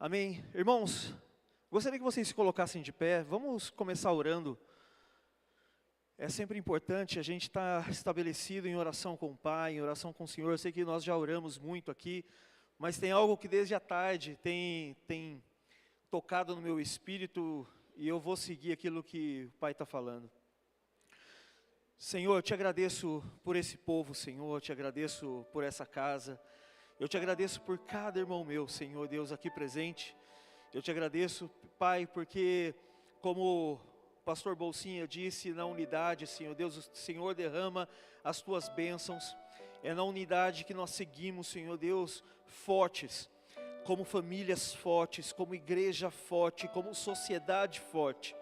Amém. Irmãos, gostaria que vocês se colocassem de pé. Vamos começar orando. É sempre importante a gente estar estabelecido em oração com o Pai, em oração com o Senhor. Eu sei que nós já oramos muito aqui, mas tem algo que desde a tarde tem tocado no meu espírito e eu vou seguir aquilo que o Pai está falando. Senhor, eu te agradeço por esse povo, Senhor, eu te agradeço por essa casa. Eu te agradeço por cada irmão meu, Senhor Deus, aqui presente. Eu te agradeço, Pai, porque como o pastor Bolsinha disse, na unidade, Senhor Deus, o Senhor derrama as tuas bênçãos. É na unidade que nós seguimos, Senhor Deus, fortes, como famílias fortes, como igreja forte, como sociedade forte.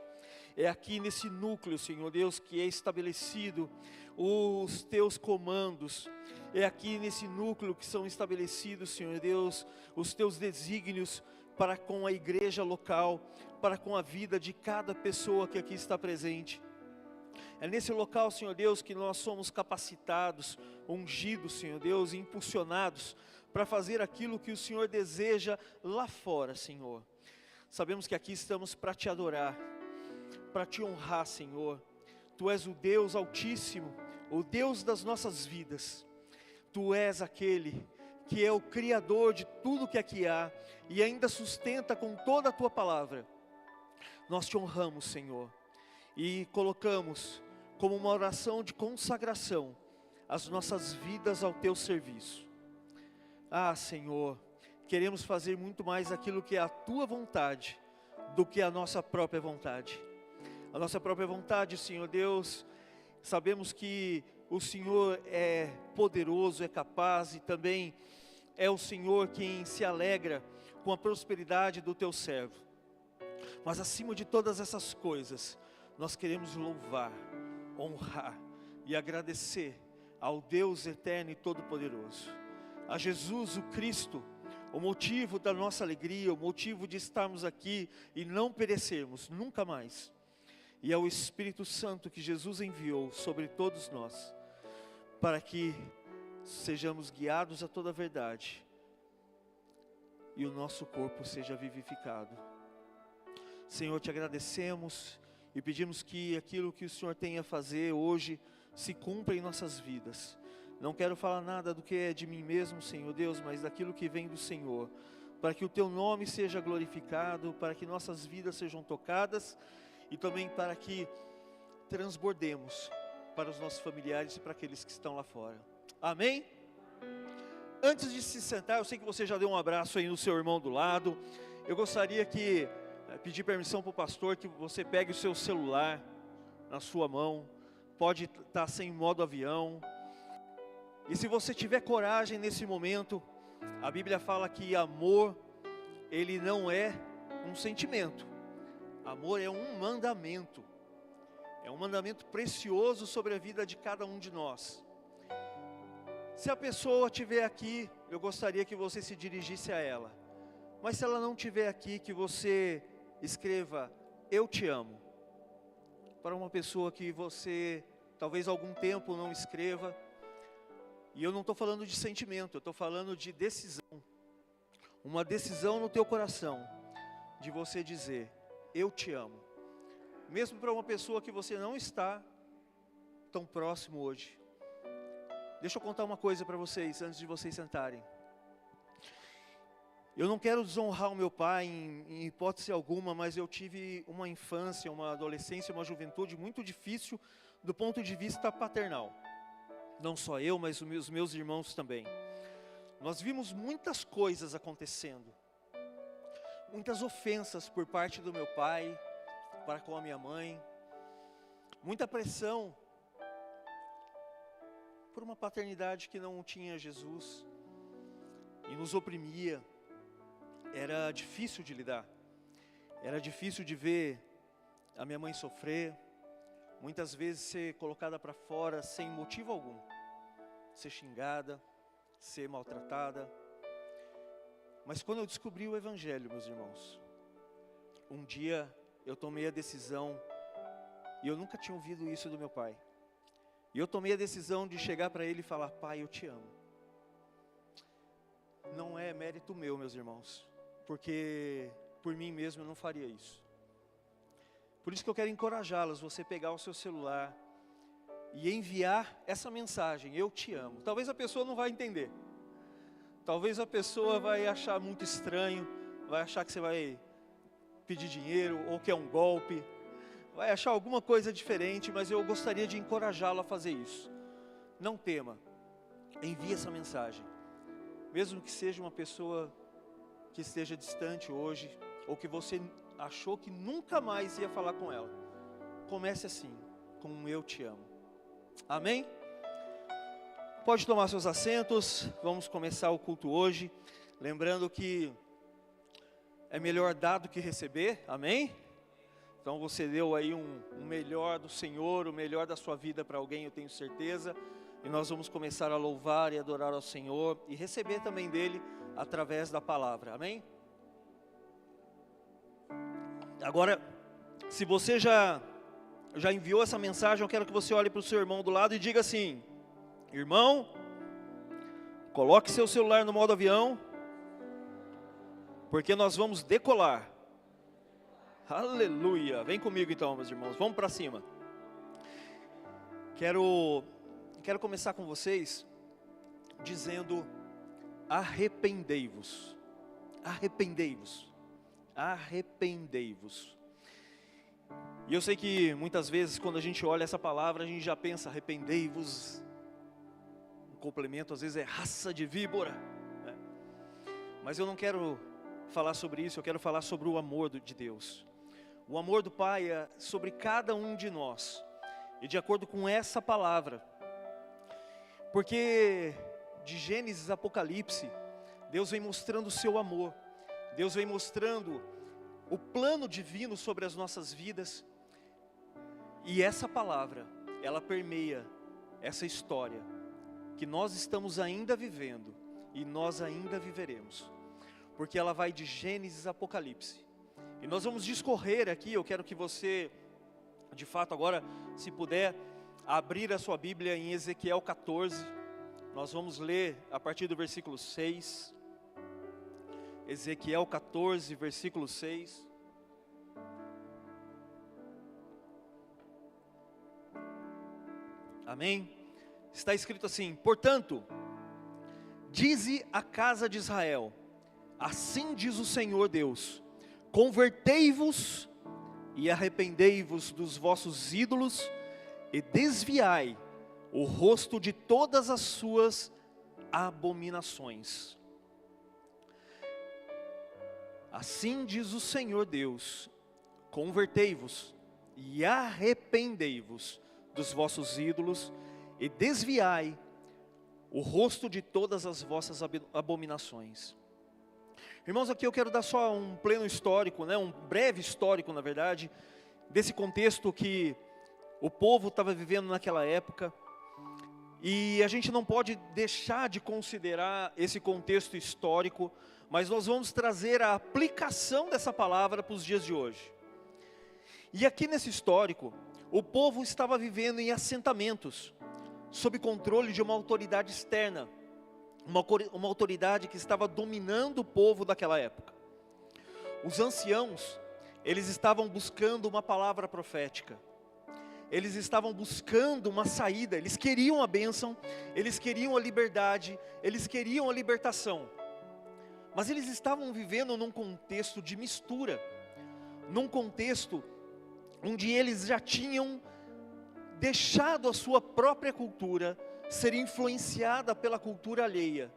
É aqui nesse núcleo, Senhor Deus, que é estabelecido os teus comandos. É aqui nesse núcleo que são estabelecidos, Senhor Deus, os teus desígnios para com a igreja local, para com a vida de cada pessoa que aqui está presente. É nesse local, Senhor Deus, que nós somos capacitados, ungidos, Senhor Deus, impulsionados para fazer aquilo que o Senhor deseja lá fora, Senhor. Sabemos que aqui estamos para te adorar, para te honrar, Senhor. Tu és o Deus Altíssimo, o Deus das nossas vidas. Tu és aquele que é o Criador de tudo que aqui há e ainda sustenta com toda a Tua palavra. Nós te honramos, Senhor, e colocamos como uma oração de consagração as nossas vidas ao Teu serviço. Ah, Senhor, queremos fazer muito mais aquilo que é a Tua vontade do que a nossa própria vontade. A nossa própria vontade, Senhor Deus, sabemos que o Senhor é poderoso, é capaz e também é o Senhor quem se alegra com a prosperidade do teu servo. Mas acima de todas essas coisas, nós queremos louvar, honrar e agradecer ao Deus eterno e todo-poderoso, a Jesus o Cristo, o motivo da nossa alegria, o motivo de estarmos aqui e não perecermos nunca mais. E é o Espírito Santo que Jesus enviou sobre todos nós, para que sejamos guiados a toda a verdade e o nosso corpo seja vivificado. Senhor, te agradecemos e pedimos que aquilo que o Senhor tem a fazer hoje se cumpra em nossas vidas. Não quero falar nada do que é de mim mesmo, Senhor Deus, mas daquilo que vem do Senhor, para que o teu nome seja glorificado, para que nossas vidas sejam tocadas e também para que transbordemos para os nossos familiares e para aqueles que estão lá fora. Amém? Antes de se sentar, eu sei que você já deu um abraço aí no seu irmão do lado. Eu gostaria que, pedir permissão para o pastor, que você pegue o seu celular na sua mão. Pode estar sem modo avião. E se você tiver coragem nesse momento, a Bíblia fala que amor, ele não é um sentimento. Amor é um mandamento. É um mandamento precioso sobre a vida de cada um de nós. Se a pessoa estiver aqui, eu gostaria que você se dirigisse a ela. Mas se ela não estiver aqui, que você escreva, eu te amo. Para uma pessoa que você, talvez há algum tempo não escreva. E eu não estou falando de sentimento, eu estou falando de decisão. Uma decisão no teu coração, de você dizer, eu te amo. Mesmo para uma pessoa que você não está tão próximo hoje. Deixa eu contar uma coisa para vocês, antes de vocês sentarem. Eu não quero desonrar o meu pai em hipótese alguma, mas eu tive uma infância, uma adolescência, uma juventude muito difícil do ponto de vista paternal. Não só eu, mas os meus irmãos também. Nós vimos muitas coisas acontecendo. Muitas ofensas por parte do meu pai, para com a minha mãe. Muita pressão por uma paternidade que não tinha Jesus e nos oprimia. Era difícil de lidar. Era difícil de ver a minha mãe sofrer. Muitas vezes ser colocada para fora sem motivo algum. Ser xingada, ser maltratada. Mas quando eu descobri o Evangelho, meus irmãos, um dia eu tomei a decisão, e eu nunca tinha ouvido isso do meu pai. E eu tomei a decisão de chegar para ele e falar, pai, eu te amo. Não é mérito meu, meus irmãos. porque por mim mesmo eu não faria isso. Por isso que eu quero encorajá-las, você pegar o seu celular e enviar essa mensagem, eu te amo. Talvez a pessoa não vai entender. Talvez a pessoa vai achar muito estranho, vai achar que você vai pedir dinheiro ou que é um golpe. Vai achar alguma coisa diferente, mas eu gostaria de encorajá-lo a fazer isso. Não tema, envie essa mensagem. Mesmo que seja uma pessoa que esteja distante hoje, ou que você achou que nunca mais ia falar com ela. Comece assim, com um eu te amo. Amém? Pode tomar seus assentos, vamos começar o culto hoje. Lembrando que é melhor dar do que receber, amém? Então você deu aí um melhor do Senhor, o melhor da sua vida para alguém, eu tenho certeza. E nós vamos começar a louvar e adorar ao Senhor e receber também dele através da palavra, amém? Agora, se você já enviou essa mensagem, eu quero que você olhe para o seu irmão do lado e diga assim: irmão, coloque seu celular no modo avião, porque nós vamos decolar. Aleluia! Vem comigo então, meus irmãos, vamos para cima. Quero começar com vocês dizendo: arrependei-vos. Arrependei-vos. Arrependei-vos. E eu sei que muitas vezes quando a gente olha essa palavra, a gente já pensa: arrependei-vos. Um complemento às vezes é raça de víbora, né? Mas eu não quero falar sobre isso, eu quero falar sobre o amor de Deus. O amor do Pai é sobre cada um de nós. E de acordo com essa palavra, porque de Gênesis a Apocalipse, Deus vem mostrando o seu amor. Deus vem mostrando o plano divino sobre as nossas vidas. E essa palavra, ela permeia essa história que nós estamos ainda vivendo e nós ainda viveremos. Porque ela vai de Gênesis a Apocalipse. E nós vamos discorrer aqui, eu quero que você, de fato agora, se puder, abrir a sua Bíblia em Ezequiel 14. Nós vamos ler a partir do versículo 6. Ezequiel 14, versículo 6. Amém? Está escrito assim: portanto, dize a casa de Israel, assim diz o Senhor Deus: convertei-vos e arrependei-vos dos vossos ídolos e desviai o rosto de todas as suas abominações. Assim diz o Senhor Deus: convertei-vos e arrependei-vos dos vossos ídolos e desviai o rosto de todas as vossas abominações. Irmãos, aqui eu quero dar só um pleno histórico, né, um breve histórico, na verdade, desse contexto que o povo estava vivendo naquela época. E a gente não pode deixar de considerar esse contexto histórico, mas nós vamos trazer a aplicação dessa palavra para os dias de hoje. E aqui nesse histórico, o povo estava vivendo em assentamentos, sob controle de uma autoridade externa, uma autoridade que estava dominando o povo daquela época. Os anciãos, eles estavam buscando uma palavra profética. Eles estavam buscando uma saída, eles queriam a bênção, eles queriam a liberdade, eles queriam a libertação. Mas eles estavam vivendo num contexto de mistura, num contexto onde eles já tinham deixado a sua própria cultura ser influenciada pela cultura alheia,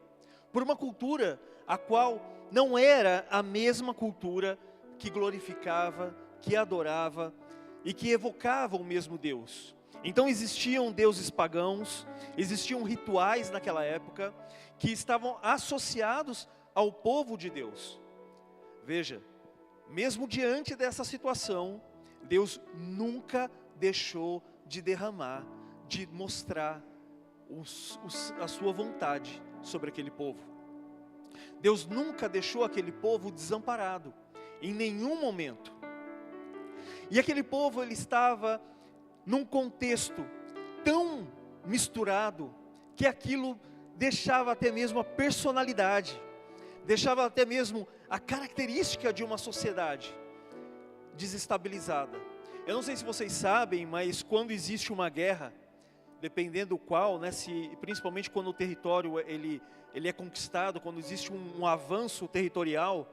por uma cultura a qual não era a mesma cultura que glorificava, que adorava e que evocava o mesmo Deus. Então existiam deuses pagãos, existiam rituais naquela época que estavam associados ao povo de Deus. Veja, mesmo diante dessa situação, Deus nunca deixou de derramar, de mostrar a sua vontade sobre aquele povo. Deus nunca deixou aquele povo desamparado, em nenhum momento. E aquele povo, ele estava num contexto tão misturado, que aquilo deixava até mesmo a personalidade, deixava até mesmo a característica de uma sociedade desestabilizada. Eu não sei se vocês sabem, mas quando existe uma guerra, dependendo do qual, né, principalmente quando o território ele é conquistado, quando existe um avanço territorial,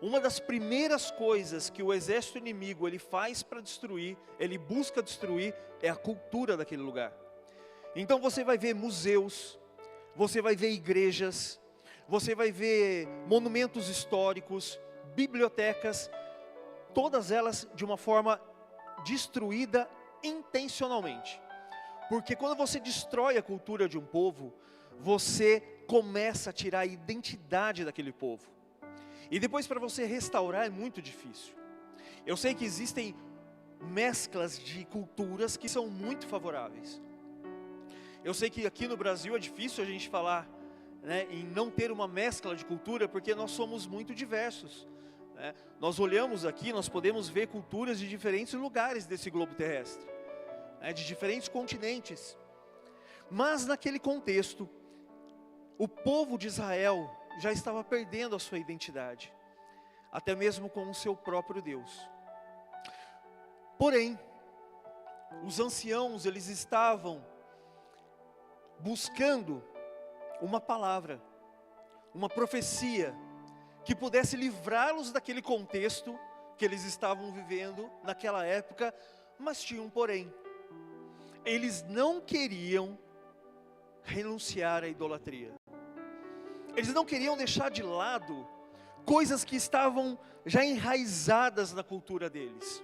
uma das primeiras coisas que o exército inimigo ele faz para destruir, ele busca destruir, é a cultura daquele lugar. Então você vai ver museus, você vai ver igrejas, você vai ver monumentos históricos, bibliotecas, todas elas de uma forma destruída intencionalmente. Porque quando você destrói a cultura de um povo, você começa a tirar a identidade daquele povo. E depois para você restaurar é muito difícil. Eu sei que existem mesclas de culturas que são muito favoráveis. Eu sei que aqui no Brasil é difícil a gente falar, né, em não ter uma mescla de cultura, porque nós somos muito diversos, né? Nós olhamos aqui, nós podemos ver culturas de diferentes lugares desse globo terrestre, né, de diferentes continentes. Mas naquele contexto, o povo de Israel já estava perdendo a sua identidade, até mesmo com o seu próprio Deus. Porém, os anciãos, eles estavam buscando uma palavra, uma profecia, que pudesse livrá-los daquele contexto que eles estavam vivendo naquela época, mas tinha um porém. Eles não queriam renunciar à idolatria. Eles não queriam deixar de lado coisas que estavam já enraizadas na cultura deles,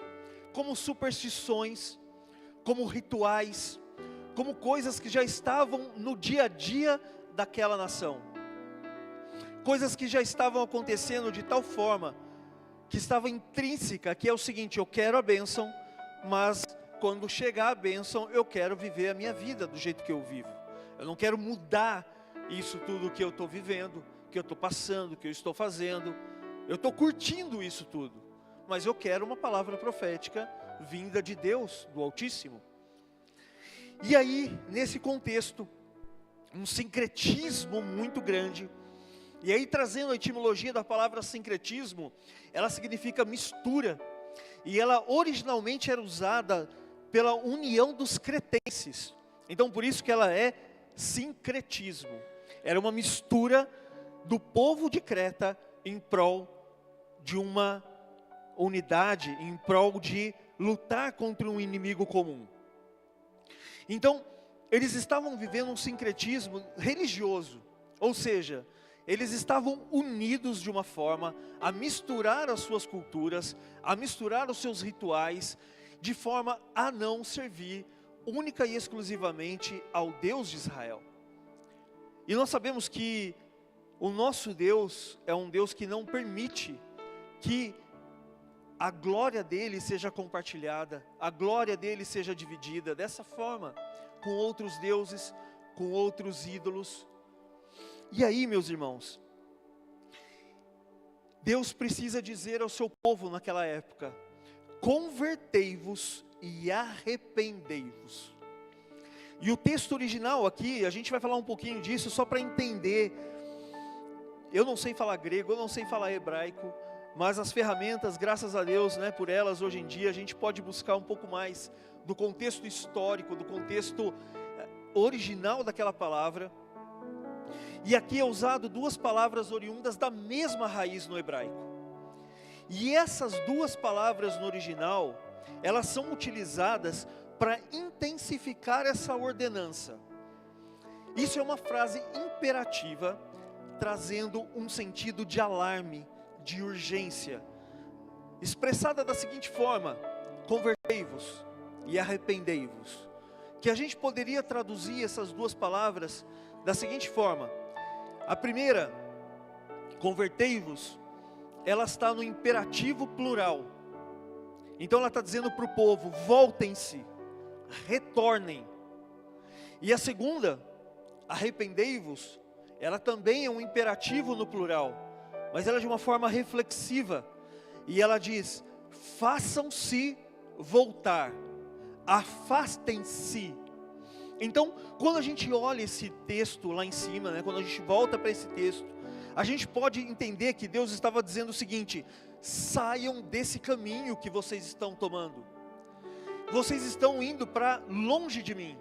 como superstições, como rituais, como coisas que já estavam no dia a dia daquela nação. Coisas que já estavam acontecendo de tal forma, que estava intrínseca, que é o seguinte: eu quero a bênção, mas quando chegar a bênção, eu quero viver a minha vida do jeito que eu vivo. Eu não quero mudar isso tudo que eu estou vivendo, que eu estou passando, que eu estou fazendo. Eu estou curtindo isso tudo, mas eu quero uma palavra profética vinda de Deus, do Altíssimo. E aí, nesse contexto, um sincretismo muito grande. E aí, trazendo a etimologia da palavra sincretismo, ela significa mistura. E ela originalmente era usada pela união dos cretenses. Então, por isso que ela é sincretismo. Era uma mistura do povo de Creta em prol de uma unidade, em prol de lutar contra um inimigo comum. Então, eles estavam vivendo um sincretismo religioso, ou seja, eles estavam unidos de uma forma a misturar as suas culturas, a misturar os seus rituais, de forma a não servir única e exclusivamente ao Deus de Israel. E nós sabemos que o nosso Deus é um Deus que não permite que a glória dele seja compartilhada, a glória dele seja dividida dessa forma, com outros deuses, com outros ídolos. E aí, meus irmãos, Deus precisa dizer ao seu povo naquela época: convertei-vos e arrependei-vos. E o texto original aqui, a gente vai falar um pouquinho disso só para entender. Eu não sei falar grego, eu não sei falar hebraico, mas as ferramentas, graças a Deus, né, por elas hoje em dia, a gente pode buscar um pouco mais do contexto histórico, do contexto original daquela palavra. E aqui é usado duas palavras oriundas da mesma raiz no hebraico. E essas duas palavras no original, elas são utilizadas para intensificar essa ordenança. Isso é uma frase imperativa, trazendo um sentido de alarme, de urgência, expressada da seguinte forma: convertei-vos e arrependei-vos. Que a gente poderia traduzir essas duas palavras da seguinte forma: a primeira, convertei-vos, ela está no imperativo plural. Então ela está dizendo para o povo: voltem-se, retornem. E a segunda, arrependei-vos, ela também é um imperativo no plural, mas ela é de uma forma reflexiva. E ela diz: façam-se voltar, afastem-se. Então, quando a gente olha esse texto lá em cima, né, quando a gente volta para esse texto, a gente pode entender que Deus estava dizendo o seguinte: saiam desse caminho que vocês estão tomando. Vocês estão indo para longe de mim.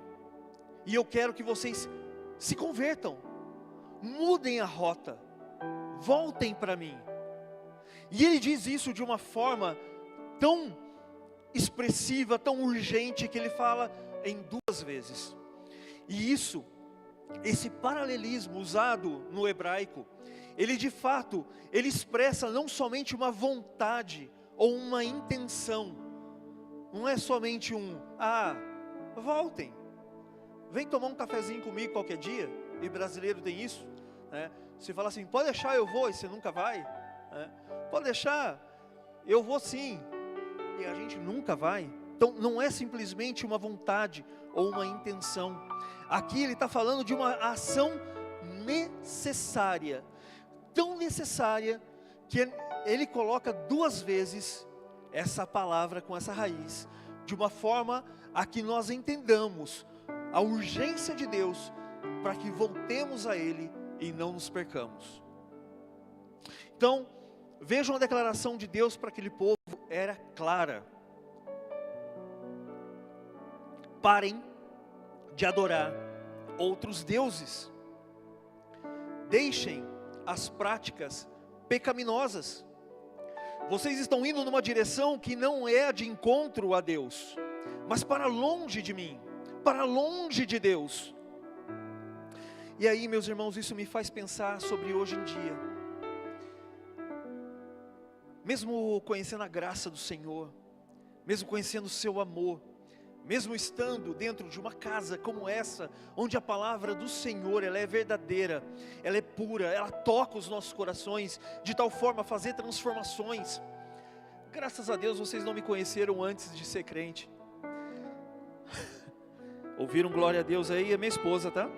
E eu quero que vocês se convertam. Mudem a rota. Voltem para mim. E ele diz isso de uma forma tão expressiva, tão urgente, que ele fala em 2 vezes. E isso, esse paralelismo usado no hebraico, ele de fato, ele expressa não somente uma vontade ou uma intenção. Não é somente voltem, vem tomar um cafezinho comigo qualquer dia. E brasileiro tem isso, né? Você fala assim, pode deixar, eu vou, e você nunca vai, né? Pode deixar, eu vou sim, e a gente nunca vai. Então não é simplesmente uma vontade ou uma intenção. Aqui ele está falando de uma ação necessária, tão necessária, que ele coloca 2 vezes essa palavra com essa raiz, de uma forma a que nós entendamos a urgência de Deus, para que voltemos a Ele e não nos percamos. Então, vejam a declaração de Deus para aquele povo, era clara: parem de adorar outros deuses, deixem as práticas pecaminosas. Vocês estão indo numa direção que não é de encontro a Deus, mas para longe de mim, para longe de Deus. E aí, meus irmãos, isso me faz pensar sobre hoje em dia. Mesmo conhecendo a graça do Senhor, mesmo conhecendo o seu amor, mesmo estando dentro de uma casa como essa, onde a palavra do Senhor, ela é verdadeira, ela é pura, ela toca os nossos corações, de tal forma a fazer transformações. Graças a Deus vocês não me conheceram antes de ser crente. Ouviram glória a Deus aí? É minha esposa, tá?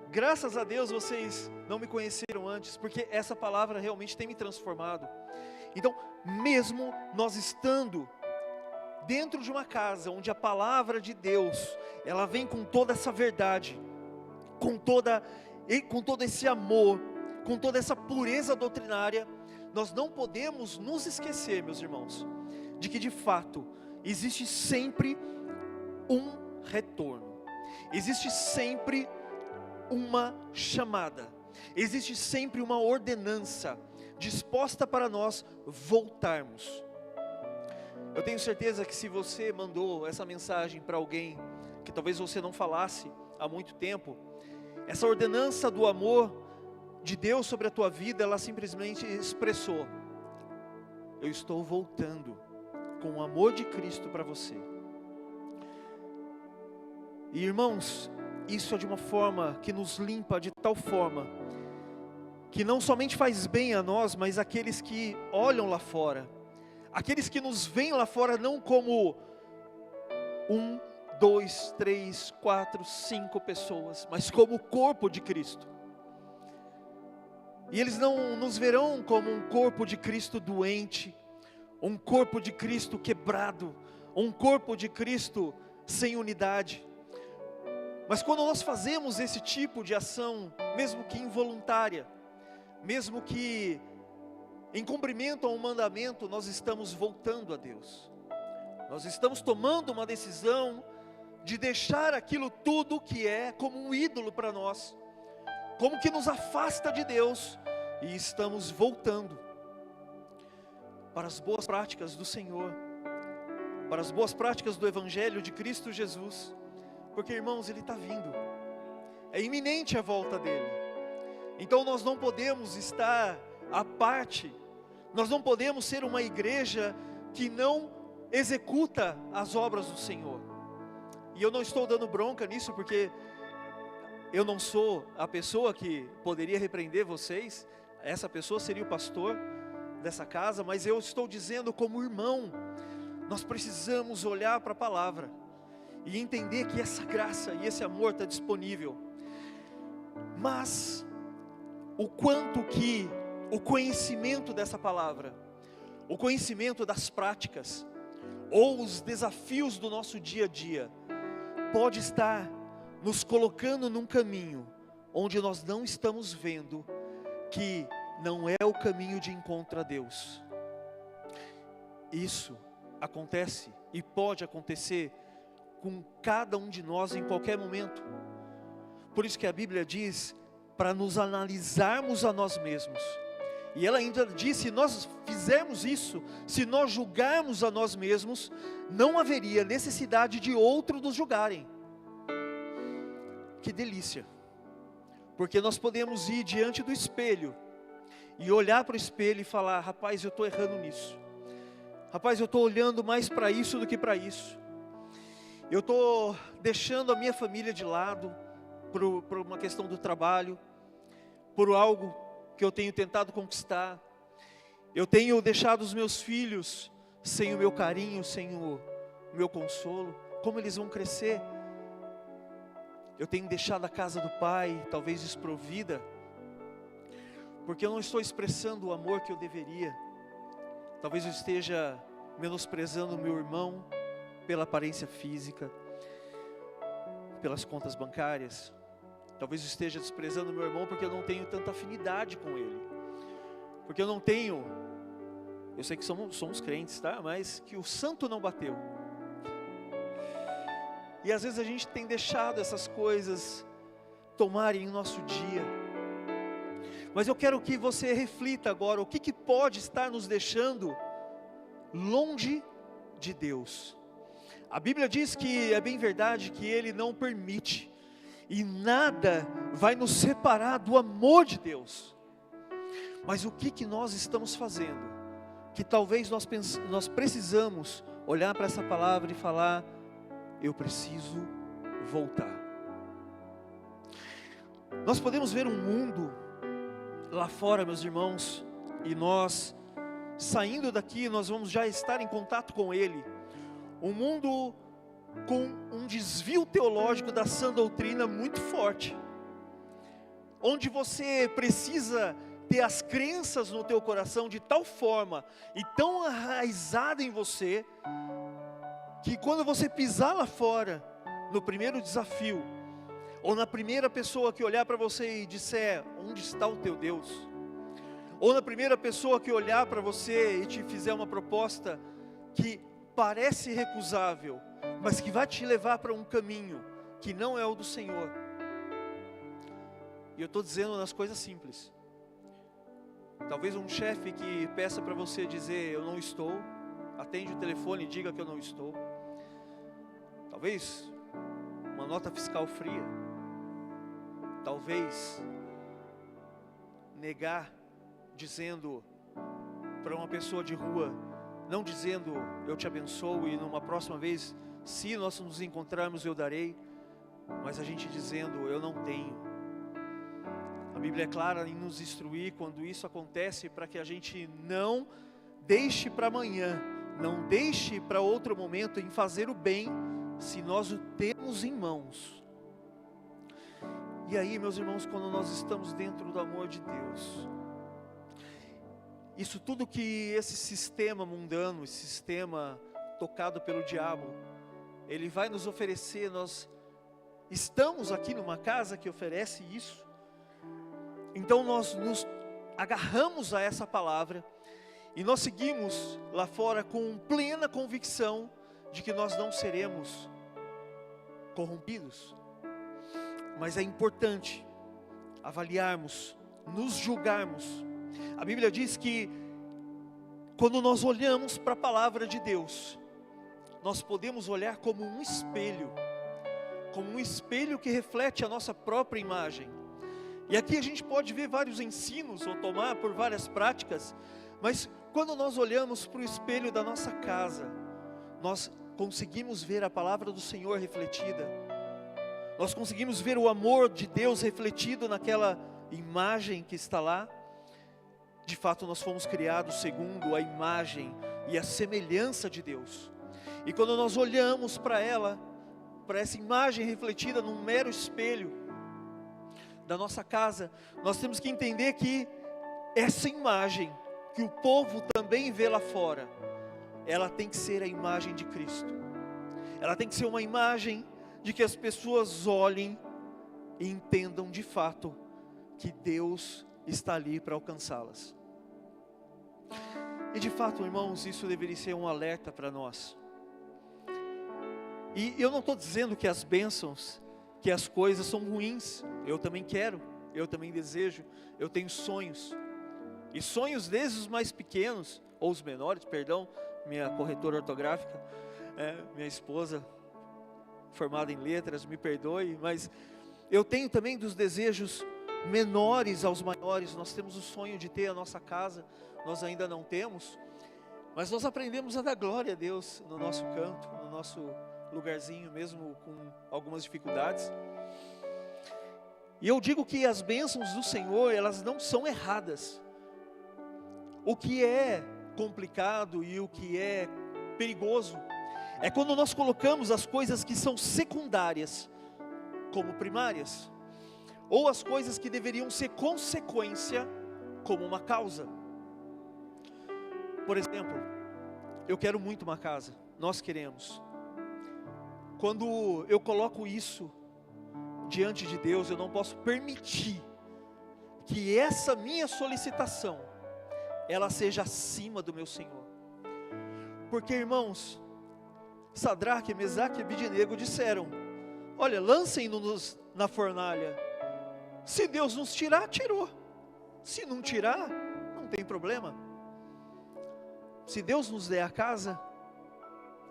Graças a Deus vocês não me conheceram antes, porque essa palavra realmente tem me transformado. Então, mesmo nós estando dentro de uma casa onde a palavra de Deus, ela vem com toda essa verdade, com todo esse amor, com toda essa pureza doutrinária, nós não podemos nos esquecer, meus irmãos, de que de fato existe sempre um retorno, existe sempre uma chamada, existe sempre uma ordenança disposta para nós voltarmos. Eu tenho certeza que se você mandou essa mensagem para alguém que talvez você não falasse há muito tempo, essa ordenança do amor de Deus sobre a tua vida, ela simplesmente expressou: eu estou voltando com o amor de Cristo para você. E irmãos, isso é de uma forma que nos limpa de tal forma, que não somente faz bem a nós, mas aqueles que olham lá fora, aqueles que nos veem lá fora não como 1, 2, 3, 4, 5 pessoas, mas como o corpo de Cristo. E eles não nos verão como um corpo de Cristo doente, um corpo de Cristo quebrado, um corpo de Cristo sem unidade. Mas quando nós fazemos esse tipo de ação, mesmo que involuntária, mesmo que em cumprimento a um mandamento, nós estamos voltando a Deus. Nós estamos tomando uma decisão de deixar aquilo tudo que é como um ídolo para nós, como que nos afasta de Deus, e estamos voltando para as boas práticas do Senhor, para as boas práticas do Evangelho de Cristo Jesus, porque irmãos, Ele está vindo, é iminente a volta dEle. Então nós não podemos estar à parte, nós não podemos ser uma igreja que não executa as obras do Senhor. E eu não estou dando bronca nisso, porque eu não sou a pessoa que poderia repreender vocês, essa pessoa seria o pastor dessa casa, mas eu estou dizendo como irmão, nós precisamos olhar para a palavra e entender que essa graça e esse amor está disponível. Mas o quanto que o conhecimento dessa palavra, o conhecimento das práticas, ou os desafios do nosso dia a dia, pode estar nos colocando num caminho onde nós não estamos vendo que não é o caminho de encontro a Deus. Isso acontece e pode acontecer com cada um de nós em qualquer momento. Por isso que a Bíblia diz para nos analisarmos a nós mesmos. E ela ainda diz, se nós fizermos isso, se nós julgarmos a nós mesmos, não haveria necessidade de outros nos julgarem. Que delícia! Porque nós podemos ir diante do espelho e olhar para o espelho e falar: rapaz, eu estou errando nisso. Rapaz, eu estou olhando mais para isso do que para isso. Eu estou deixando a minha família de lado por uma questão do trabalho, por algo que eu tenho tentado conquistar. Eu tenho deixado os meus filhos sem o meu carinho, sem o meu consolo. Como eles vão crescer? Eu tenho deixado a casa do pai, talvez desprovida, porque eu não estou expressando o amor que eu deveria. Talvez eu esteja menosprezando o meu irmão pela aparência física, pelas contas bancárias. Talvez eu esteja desprezando o meu irmão porque eu não tenho tanta afinidade com ele. Porque eu não tenho, eu sei que somos crentes, tá? Mas que o santo não bateu. E às vezes a gente tem deixado essas coisas tomarem o nosso dia. Mas eu quero que você reflita agora, o que pode estar nos deixando longe de Deus. A Bíblia diz que é bem verdade que Ele não permite, e nada vai nos separar do amor de Deus. Mas o que nós estamos fazendo? Que talvez nós precisamos olhar para essa palavra e falar: eu preciso voltar. Nós podemos ver um mundo lá fora, meus irmãos, e nós, saindo daqui, nós vamos já estar em contato com ele. Um mundo com um desvio teológico da sã doutrina muito forte, onde você precisa ter as crenças no teu coração de tal forma e tão arraizada em você, que quando você pisar lá fora, no primeiro desafio, ou na primeira pessoa que olhar para você e disser: onde está o teu Deus? Ou na primeira pessoa que olhar para você e te fizer uma proposta que parece recusável, mas que vai te levar para um caminho que não é o do Senhor. E eu estou dizendo nas coisas simples. Talvez um chefe que peça para você dizer: eu não estou, atende o telefone e diga que eu não estou. Talvez uma nota fiscal fria. Talvez negar, dizendo para uma pessoa de rua, não dizendo eu te abençoo e numa próxima vez, se nós nos encontrarmos, eu darei, mas a gente dizendo eu não tenho. A Bíblia é clara em nos instruir quando isso acontece, para que a gente não deixe para amanhã, não deixe para outro momento em fazer o bem, se nós o temos em mãos. E aí, meus irmãos, quando nós estamos dentro do amor de Deus, isso tudo que esse sistema mundano, esse sistema tocado pelo diabo, ele vai nos oferecer, nós estamos aqui numa casa que oferece isso, então nós nos agarramos a essa palavra, e nós seguimos lá fora com plena convicção de que nós não seremos corrompidos. Mas é importante avaliarmos, nos julgarmos. A Bíblia diz que quando nós olhamos para a palavra de Deus, nós podemos olhar como um espelho que reflete a nossa própria imagem. E aqui a gente pode ver vários ensinos, ou tomar por várias práticas, mas quando nós olhamos para o espelho da nossa casa, nós conseguimos ver a palavra do Senhor refletida, nós conseguimos ver o amor de Deus refletido naquela imagem que está lá. De fato, nós fomos criados segundo a imagem e a semelhança de Deus. E quando nós olhamos para ela, para essa imagem refletida num mero espelho da nossa casa, nós temos que entender que essa imagem que o povo também vê lá fora, ela tem que ser a imagem de Cristo. Ela tem que ser uma imagem de que as pessoas olhem e entendam de fato que Deus está ali para alcançá-las. E de fato, irmãos, isso deveria ser um alerta para nós. E eu não estou dizendo que as bênçãos, que as coisas são ruins. Eu também quero, eu também desejo, eu tenho sonhos. E sonhos desde os mais pequenos, ou os menores, perdão, minha corretora ortográfica, minha esposa, formada em letras, me perdoe, mas eu tenho também dos desejos menores aos maiores. Nós temos o sonho de ter a nossa casa, nós ainda não temos, mas nós aprendemos a dar glória a Deus no nosso canto, no nosso lugarzinho, mesmo com algumas dificuldades. E eu digo que as bênçãos do Senhor, elas não são erradas. O que é complicado e o que é perigoso é quando nós colocamos as coisas que são secundárias como primárias, ou as coisas que deveriam ser consequência como uma causa. Por exemplo, eu quero muito uma casa, nós queremos. Quando eu coloco isso diante de Deus, eu não posso permitir que essa minha solicitação, ela seja acima do meu Senhor. Porque, irmãos, Sadraque, Mesaque e Abednego disseram: olha, lancem-nos na fornalha. Se Deus nos tirar, tirou. Se não tirar, não tem problema. Se Deus nos der a casa,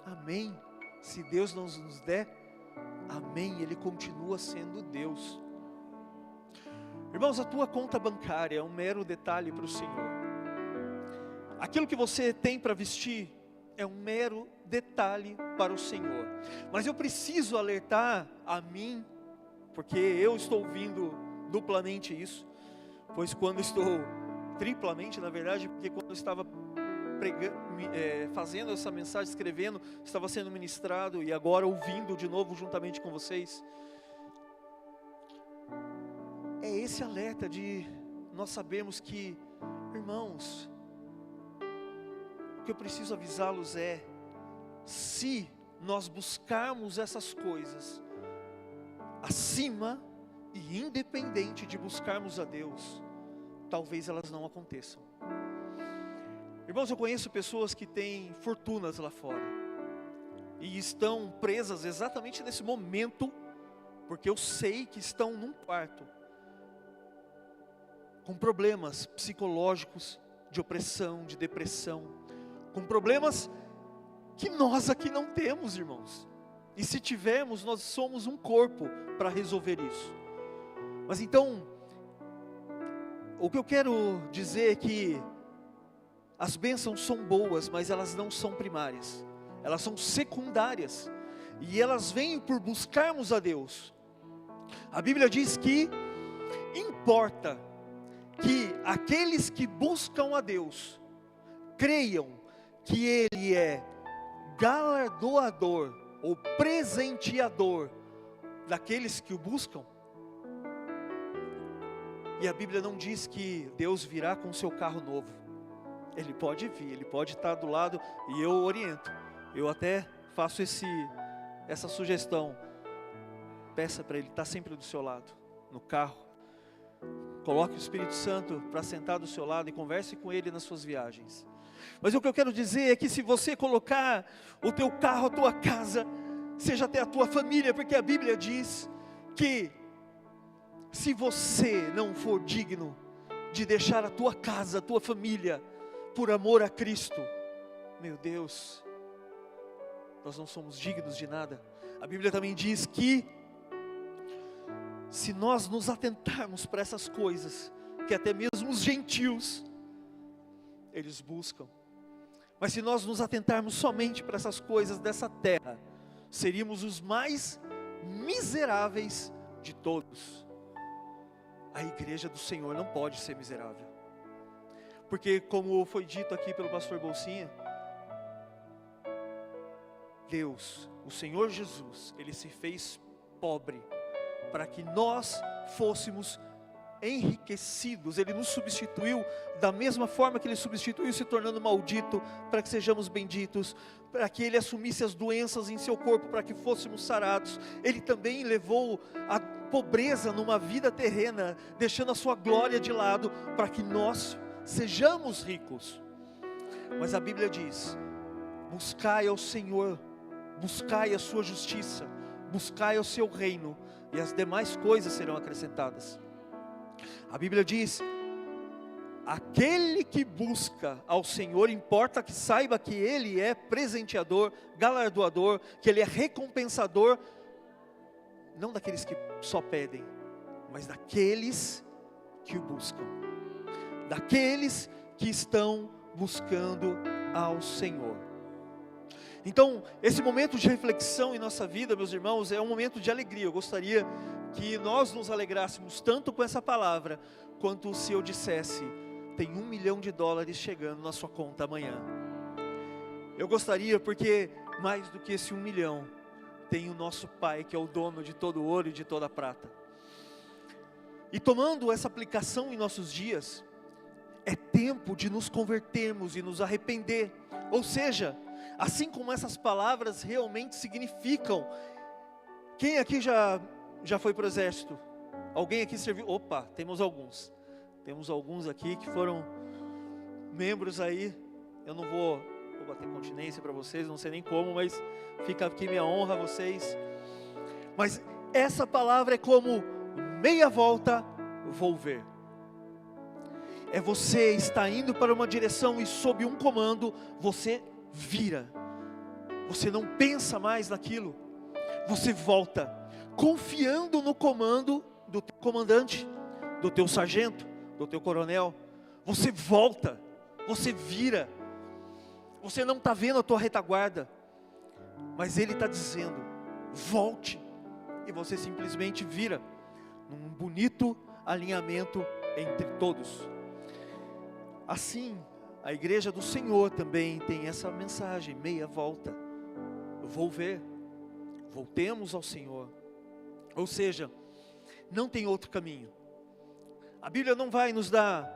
amém. Se Deus não nos der, amém. Ele continua sendo Deus. Irmãos, a tua conta bancária é um mero detalhe para o Senhor. Aquilo que você tem para vestir é um mero detalhe para o Senhor. Mas eu preciso alertar a mim, porque eu estou ouvindo duplamente isso, pois quando estou triplamente, na verdade, porque quando eu estava fazendo essa mensagem, escrevendo, estava sendo ministrado, e agora ouvindo de novo juntamente com vocês, é esse alerta de nós sabemos que, irmãos, o que eu preciso avisá-los é: se nós buscarmos essas coisas acima e independente de buscarmos a Deus, talvez elas não aconteçam. Irmãos, eu conheço pessoas que têm fortunas lá fora e estão presas exatamente nesse momento, porque eu sei que estão num quarto com problemas psicológicos, de opressão, de depressão, com problemas que nós aqui não temos, irmãos. E se tivermos, nós somos um corpo para resolver isso. Mas então, o que eu quero dizer é que as bênçãos são boas, mas elas não são primárias. Elas são secundárias. E elas vêm por buscarmos a Deus. A Bíblia diz que importa que aqueles que buscam a Deus creiam que Ele é galardoador ou presenteador daqueles que o buscam. E a Bíblia não diz que Deus virá com seu carro novo. Ele pode vir, Ele pode estar do lado, e eu oriento. Eu até faço essa sugestão. Peça para Ele estar sempre do seu lado, no carro. Coloque o Espírito Santo para sentar do seu lado e converse com Ele nas suas viagens. Mas o que eu quero dizer é que se você colocar o teu carro, a tua casa, seja até a tua família, porque a Bíblia diz que se você não for digno de deixar a tua casa, a tua família, por amor a Cristo, meu Deus, nós não somos dignos de nada. A Bíblia também diz que se nós nos atentarmos para essas coisas, que até mesmo os gentios, eles buscam, mas se nós nos atentarmos somente para essas coisas dessa terra, seríamos os mais miseráveis de todos. A igreja do Senhor não pode ser miserável, porque como foi dito aqui pelo pastor Bolsinha, Deus, o Senhor Jesus, Ele se fez pobre, para que nós fôssemos enriquecidos. Ele nos substituiu da mesma forma que Ele substituiu se tornando maldito, para que sejamos benditos, para que Ele assumisse as doenças em seu corpo, para que fôssemos sarados. Ele também levou a pobreza numa vida terrena, deixando a sua glória de lado, para que nós sejamos ricos. Mas a Bíblia diz: buscai ao Senhor, buscai a sua justiça, buscai o seu reino, e as demais coisas serão acrescentadas. A Bíblia diz: aquele que busca ao Senhor, importa que saiba que Ele é presenteador, galardoador, que Ele é recompensador, não daqueles que só pedem, mas daqueles que o buscam, daqueles que estão buscando ao Senhor. Então, esse momento de reflexão em nossa vida, meus irmãos, é um momento de alegria. Eu gostaria que nós nos alegrássemos tanto com essa palavra, quanto se eu dissesse: tem $1 milhão chegando na sua conta amanhã. Eu gostaria, porque mais do que esse 1 milhão, tem o nosso Pai, que é o dono de todo o ouro e de toda a prata. E tomando essa aplicação em nossos dias, é tempo de nos convertermos e nos arrepender. Ou seja, assim como essas palavras realmente significam. Quem aqui já foi para o exército? Alguém aqui serviu? Opa, temos alguns aqui que foram membros aí. Eu não vou bater continência para vocês, não sei nem como, mas fica aqui minha honra a vocês. Mas essa palavra é como meia volta, volver. É você está indo para uma direção e sob um comando, você vira. Você não pensa mais naquilo. Você volta, confiando no comando do teu comandante, do teu sargento, do teu coronel. Você volta, você vira. Você não está vendo a tua retaguarda, mas Ele está dizendo: volte. E você simplesmente vira, num bonito alinhamento entre todos. Assim, a igreja do Senhor também tem essa mensagem: meia volta, volver, voltemos ao Senhor. Ou seja, não tem outro caminho. A Bíblia não vai nos dar: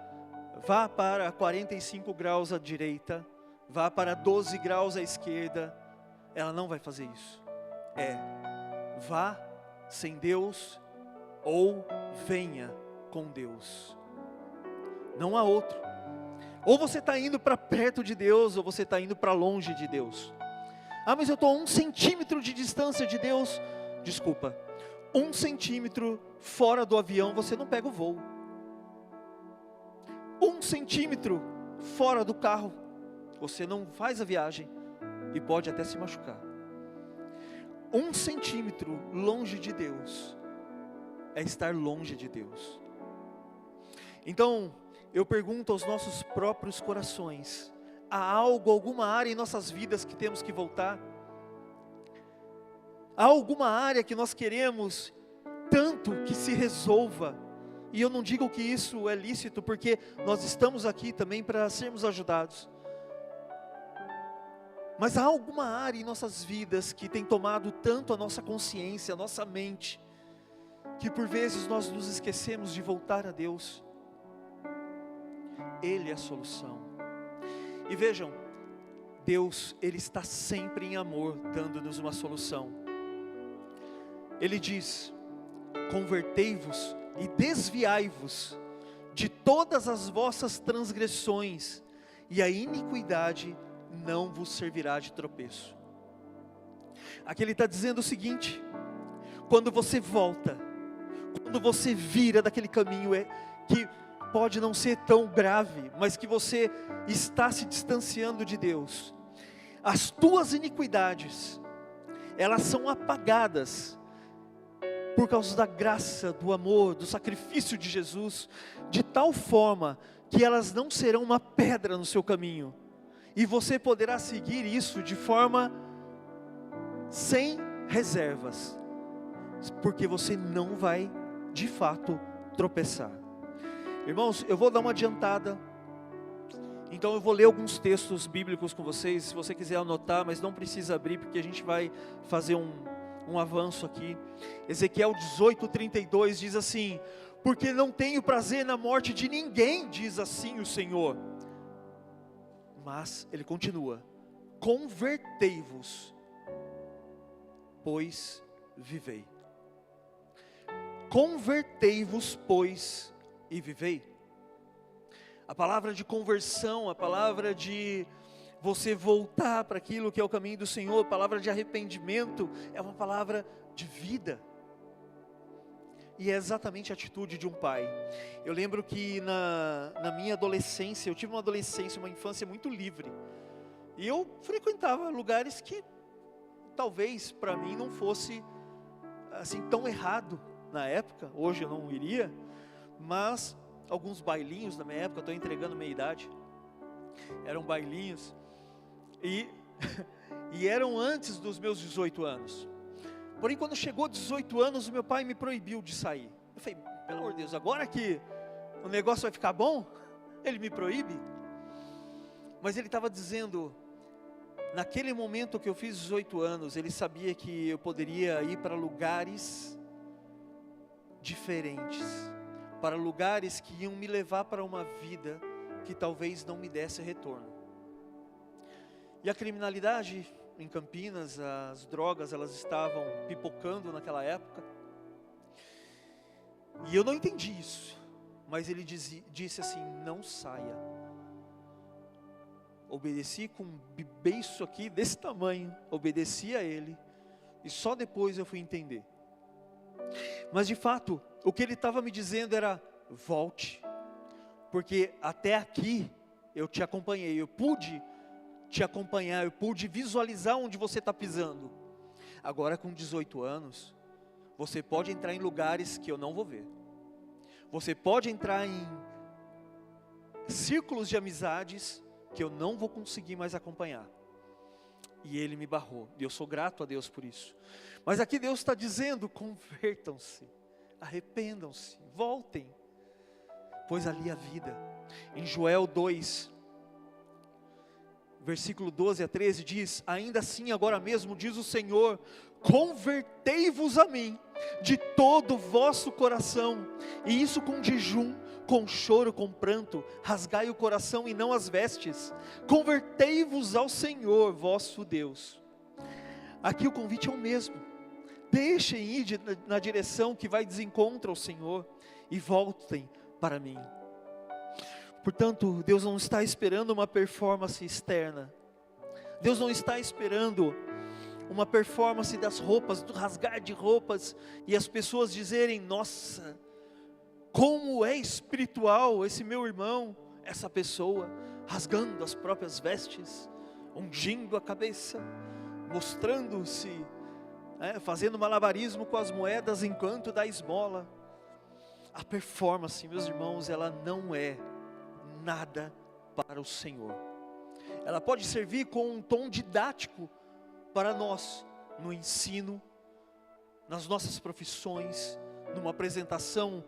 vá para 45 graus à direita, vá para 12 graus à esquerda. Ela não vai fazer isso. Vá sem Deus ou venha com Deus. Não há outro. Ou você está indo para perto de Deus, ou você está indo para longe de Deus. Mas eu estou a 1 centímetro de distância de Deus. Desculpa, 1 centímetro fora do avião, você não pega o voo. 1 centímetro fora do carro, você não faz a viagem e pode até se machucar. 1 centímetro longe de Deus é estar longe de Deus. Então, eu pergunto aos nossos próprios corações: há alguma área em nossas vidas que temos que voltar? Há alguma área que nós queremos tanto que se resolva? E eu não digo que isso é lícito, porque nós estamos aqui também para sermos ajudados. Mas há alguma área em nossas vidas que tem tomado tanto a nossa consciência, a nossa mente, que por vezes nós nos esquecemos de voltar a Deus. Ele é a solução. E vejam, Deus, Ele está sempre em amor, dando-nos uma solução. Ele diz: convertei-vos e desviai-vos de todas as vossas transgressões, e a iniquidade não vos servirá de tropeço. Aqui Ele está dizendo o seguinte: quando você volta, quando você vira daquele caminho que pode não ser tão grave, mas que você está se distanciando de Deus, as tuas iniquidades, elas são apagadas, por causa da graça, do amor, do sacrifício de Jesus, de tal forma, que elas não serão uma pedra no seu caminho, e você poderá seguir isso de forma, sem reservas, porque você não vai, de fato, tropeçar. Irmãos, eu vou dar uma adiantada, então eu vou ler alguns textos bíblicos com vocês, se você quiser anotar, mas não precisa abrir, porque a gente vai fazer um avanço aqui. Ezequiel 18:32 diz assim: porque não tenho prazer na morte de ninguém, diz assim o Senhor. Mas ele continua: convertei-vos, pois vivei. Convertei-vos, pois, e vivei. A palavra de conversão, a palavra de você voltar para aquilo que é o caminho do Senhor, a palavra de arrependimento, é uma palavra de vida. E é exatamente a atitude de um pai. Eu lembro que na minha adolescência, eu tive uma adolescência, uma infância muito livre. E eu frequentava lugares que talvez para mim não fosse assim tão errado na época. Hoje eu não iria, mas alguns bailinhos na minha época, estou entregando minha idade, eram bailinhos, e eram antes dos meus 18 anos. Porém, quando chegou 18 anos, o meu pai me proibiu de sair. Eu falei, pelo amor de Deus, agora que o negócio vai ficar bom, ele me proíbe? Mas ele estava dizendo, naquele momento que eu fiz 18 anos, ele sabia que eu poderia ir para lugares diferentes, para lugares que iam me levar para uma vida que talvez não me desse retorno. E a criminalidade em Campinas, as drogas, elas estavam pipocando naquela época. E eu não entendi isso, mas ele disse assim, não saia. Obedeci com um beiço aqui desse tamanho, obedeci a ele, e só depois eu fui entender. Mas de fato, o que ele estava me dizendo era, volte, porque até aqui eu te acompanhei, eu pude te acompanhar, eu pude visualizar onde você está pisando. Agora com 18 anos, você pode entrar em lugares que eu não vou ver. Você pode entrar em círculos de amizades que eu não vou conseguir mais acompanhar. E ele me barrou, e eu sou grato a Deus por isso. Mas aqui Deus está dizendo, convertam-se, arrependam-se, voltem, pois ali há vida. Em Joel 2, versículo 12 a 13 diz, ainda assim agora mesmo diz o Senhor, convertei-vos a mim, de todo o vosso coração, e isso com jejum, com choro, com pranto, rasgai o coração e não as vestes, convertei-vos ao Senhor vosso Deus. Aqui o convite é o mesmo, deixem ir na direção que vai desencontro ao Senhor, e voltem para mim. Portanto, Deus não está esperando uma performance externa, Deus não está esperando uma performance das roupas, do rasgar de roupas, e as pessoas dizerem, nossa, como é espiritual esse meu irmão, essa pessoa, rasgando as próprias vestes, ungindo a cabeça, mostrando-se, fazendo malabarismo com as moedas enquanto dá esmola. A performance, meus irmãos, ela não é nada para o Senhor. Ela pode servir com um tom didático para nós, no ensino, nas nossas profissões, numa apresentação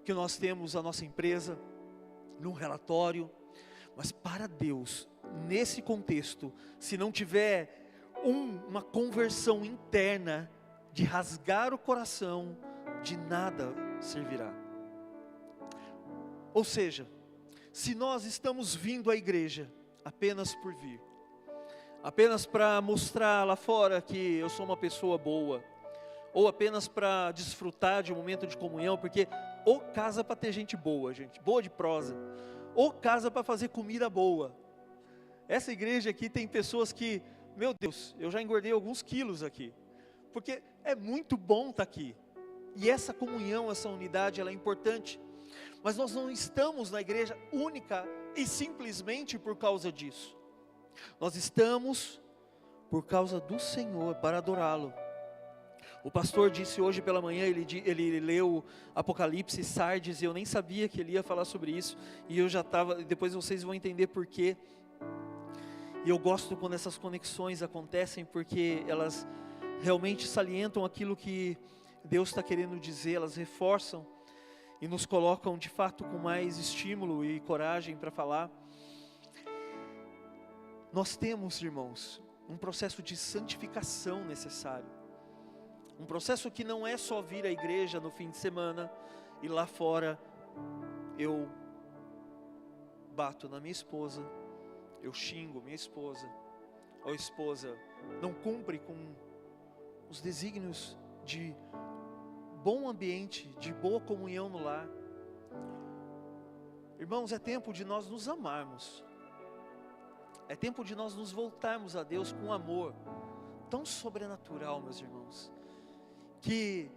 que nós temos a nossa empresa, num relatório, mas para Deus, nesse contexto, se não tiver uma conversão interna, de rasgar o coração, de nada servirá. Ou seja, se nós estamos vindo à igreja apenas por vir, apenas para mostrar lá fora que eu sou uma pessoa boa, ou apenas para desfrutar de um momento de comunhão, porque ou casa para ter gente boa, gente, boa de prosa, ou casa para fazer comida boa. Essa igreja aqui tem pessoas que, meu Deus, eu já engordei alguns quilos aqui, porque é muito bom estar aqui, e essa comunhão, essa unidade, ela é importante, mas nós não estamos na igreja única e simplesmente por causa disso, nós estamos por causa do Senhor, para adorá-lo. O pastor disse hoje pela manhã, ele leu Apocalipse, Sardes, e eu nem sabia que ele ia falar sobre isso, e eu já estava, depois vocês vão entender porquê. E eu gosto quando essas conexões acontecem, porque elas realmente salientam aquilo que Deus está querendo dizer, elas reforçam e nos colocam de fato com mais estímulo e coragem para falar. Nós temos, irmãos, um processo de santificação necessário, um processo que não é só vir à igreja no fim de semana, E lá fora, eu bato na minha esposa, eu xingo minha esposa, ou esposa não cumpre com os desígnios de bom ambiente, de boa comunhão no lar. Irmãos, é tempo de nós nos amarmos. É tempo de nós nos voltarmos a Deus com um amor tão sobrenatural, meus irmãos, que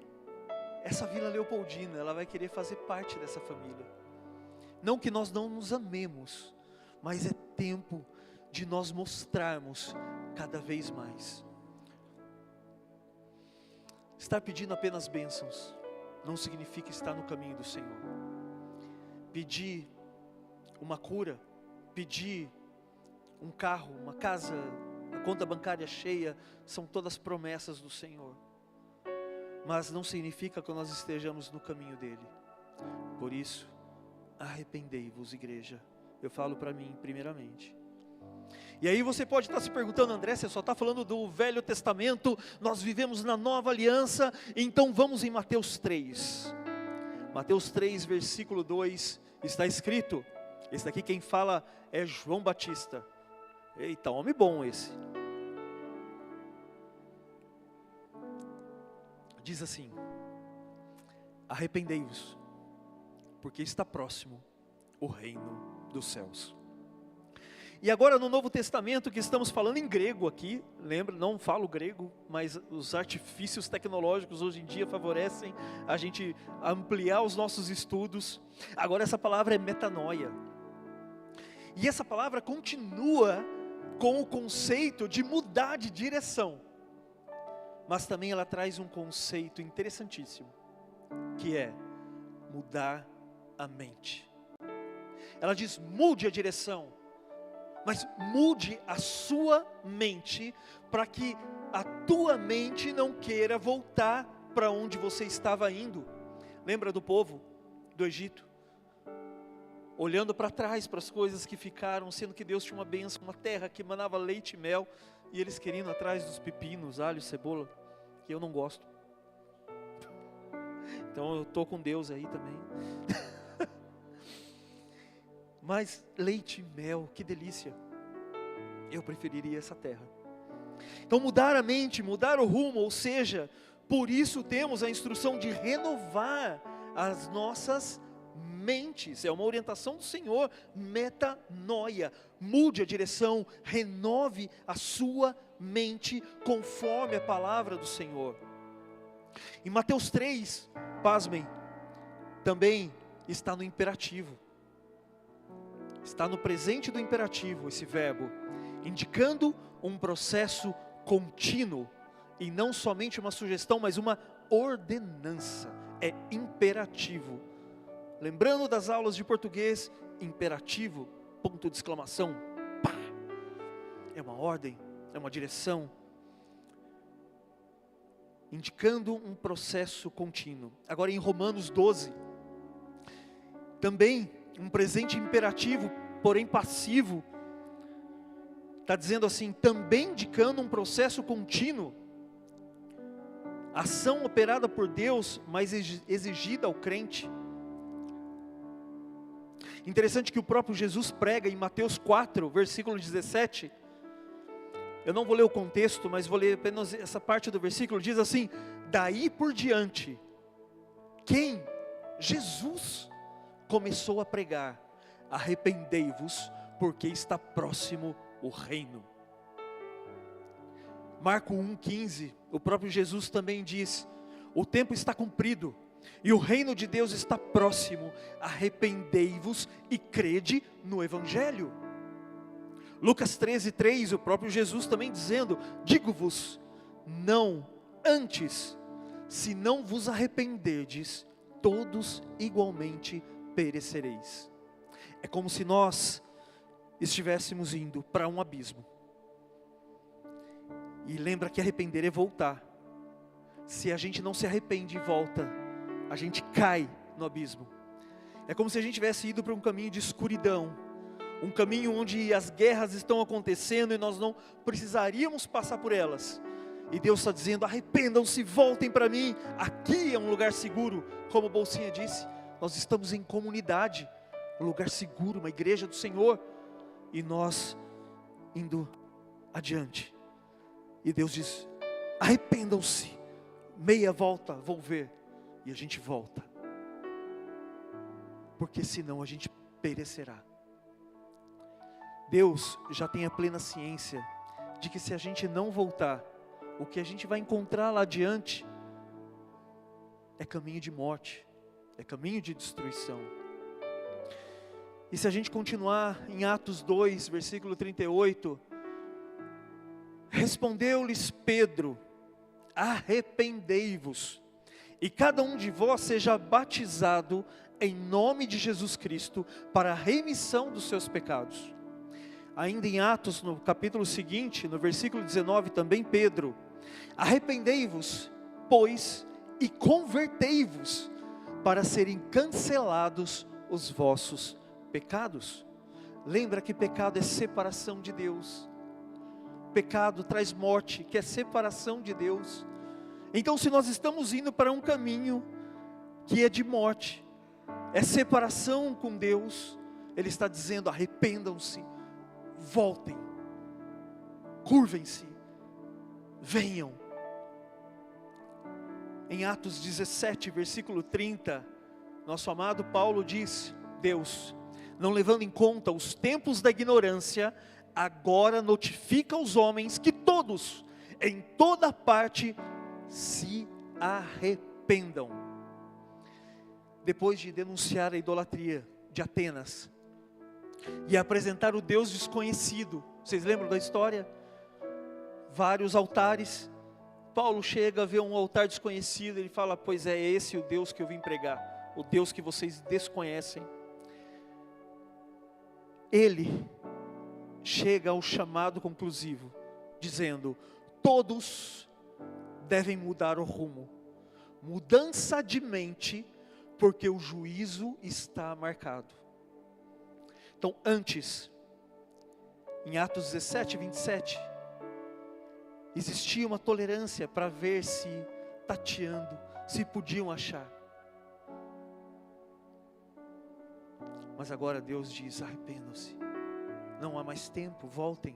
essa Vila Leopoldina, ela vai querer fazer parte dessa família. Não que nós não nos amemos, mas é tempo de nós mostrarmos cada vez mais. Estar pedindo apenas bênçãos não significa estar no caminho do Senhor. Pedir uma cura, pedir um carro, uma casa, a conta bancária cheia, são todas promessas do Senhor. Mas não significa que nós estejamos no caminho dele. Por isso, arrependei-vos, igreja. Eu falo para mim primeiramente. E aí você pode estar se perguntando: André, você só está falando do Velho Testamento, nós vivemos na Nova Aliança, então vamos em Mateus 3. Mateus 3, versículo 2, está escrito, esse daqui quem fala é João Batista. Eita, homem bom esse. Diz assim: arrependei-vos, porque está próximo o reino dos céus. E agora no Novo Testamento, que estamos falando em grego aqui, lembra, não falo grego, mas os artifícios tecnológicos hoje em dia favorecem a gente ampliar os nossos estudos. Agora essa palavra é metanoia. E essa palavra continua com o conceito de mudar de direção. Mas também ela traz um conceito interessantíssimo, que é mudar a mente. Ela diz: mude a direção, mas mude a sua mente, para que a tua mente não queira voltar para onde você estava indo. Lembra do povo do Egito? Olhando para trás, para as coisas que ficaram, sendo que Deus tinha uma bênção, uma terra que manava leite e mel, e eles queriam ir atrás dos pepinos, alho, cebola, que eu não gosto. Então eu estou com Deus aí também. Mas leite e mel, que delícia. Eu preferiria essa terra. Então mudar a mente, mudar o rumo, ou seja, por isso temos a instrução de renovar as nossas mentes. É uma orientação do Senhor, metanoia. Mude a direção, renove a sua mente conforme a palavra do Senhor. Em Mateus 3, pasmem, também está no imperativo. Está no presente do imperativo esse verbo, indicando um processo contínuo, e não somente uma sugestão, mas uma ordenança. É imperativo. Lembrando das aulas de português, imperativo, ponto de exclamação, pá! É uma ordem, é uma direção, indicando um processo contínuo. Agora em Romanos 12, também um presente imperativo, porém passivo, está dizendo assim, também indicando um processo contínuo, ação operada por Deus, mas exigida ao crente. Interessante que o próprio Jesus prega em Mateus 4, versículo 17, eu não vou ler o contexto, mas vou ler apenas essa parte do versículo, diz assim: daí por diante, quem? Jesus começou a pregar: arrependei-vos, porque está próximo o reino. Marcos 1,15, o próprio Jesus também diz: o tempo está cumprido, e o reino de Deus está próximo, arrependei-vos e crede no Evangelho. Lucas 13,3, o próprio Jesus também dizendo: digo-vos, não, antes, se não vos arrependerdes, todos igualmente perecereis. É como se nós estivéssemos indo para um abismo. E lembra que arrepender é voltar. Se a gente não se arrepende e volta, a gente cai no abismo. É como se a gente tivesse ido para um caminho de escuridão, um caminho onde as guerras estão acontecendo e nós não precisaríamos passar por elas. E Deus está dizendo: arrependam-se, voltem para mim. Aqui é um lugar seguro, como Bolsinha disse. Nós estamos em comunidade, um lugar seguro, uma igreja do Senhor. E nós indo adiante. E Deus diz: arrependam-se, meia volta, vou ver. E a gente volta. Porque senão a gente perecerá. Deus já tem a plena ciência de que se a gente não voltar, o que a gente vai encontrar lá adiante é caminho de morte, é caminho de destruição. E se a gente continuar em Atos 2, versículo 38, respondeu-lhes Pedro: arrependei-vos, e cada um de vós seja batizado em nome de Jesus Cristo, para a remissão dos seus pecados. Ainda em Atos, no capítulo seguinte, no versículo 19, também Pedro: arrependei-vos, pois, e convertei-vos, para serem cancelados os vossos pecados. Lembra que pecado é separação de Deus. Pecado traz morte, que é separação de Deus. Então, se nós estamos indo para um caminho que é de morte, é separação com Deus, Ele está dizendo: arrependam-se, voltem, curvem-se, venham. Em Atos 17, versículo 30, nosso amado Paulo diz: Deus, não levando em conta os tempos da ignorância, agora notifica aos homens que todos, em toda parte, se arrependam. Depois de denunciar a idolatria de Atenas e apresentar o Deus desconhecido, vocês lembram da história? Vários altares. Paulo chega a ver um altar desconhecido, ele fala: pois é esse o Deus que eu vim pregar, o Deus que vocês desconhecem. Ele chega ao chamado conclusivo, dizendo: todos devem mudar o rumo, mudança de mente, porque o juízo está marcado. Então, antes, em Atos 17, 27, existia uma tolerância para ver se, tateando, se podiam achar. Mas agora Deus diz: arrependam-se, não há mais tempo, voltem.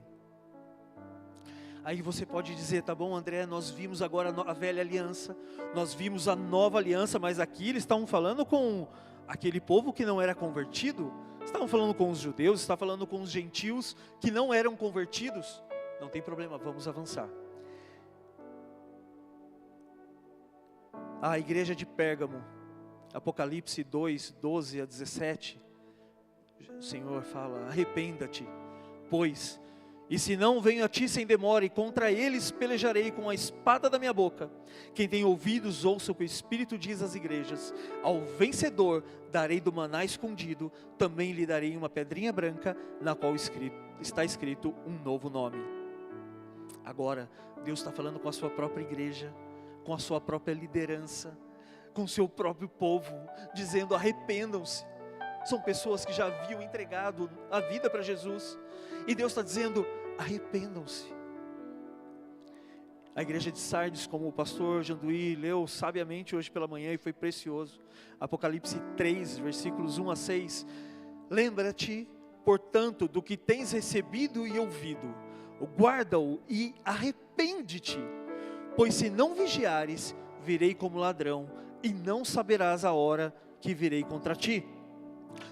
Aí você pode dizer: tá bom, André, nós vimos agora a velha aliança, nós vimos a nova aliança, mas aqui eles estavam falando com aquele povo que não era convertido, estavam falando com os judeus, estavam falando com os gentios que não eram convertidos. Não tem problema, vamos avançar. A igreja de Pérgamo, Apocalipse 2, 12 a 17, o Senhor fala: arrependa-te, pois, e se não venho a ti sem demora, e contra eles pelejarei com a espada da minha boca. Quem tem ouvidos, ouça o que o Espírito diz às igrejas. Ao vencedor darei do maná escondido, também lhe darei uma pedrinha branca, na qual está escrito um novo nome. Agora, Deus está falando com a sua própria igreja, com a sua própria liderança, com o seu próprio povo, dizendo: arrependam-se. São pessoas que já haviam entregado a vida para Jesus, e Deus está dizendo: arrependam-se. A igreja de Sardes, como o pastor Janduí leu sabiamente hoje pela manhã, e foi precioso, Apocalipse 3, versículos 1 a 6, lembra-te, portanto, do que tens recebido e ouvido, guarda-o e arrepende-te, pois se não vigiares, virei como ladrão, e não saberás a hora que virei contra ti.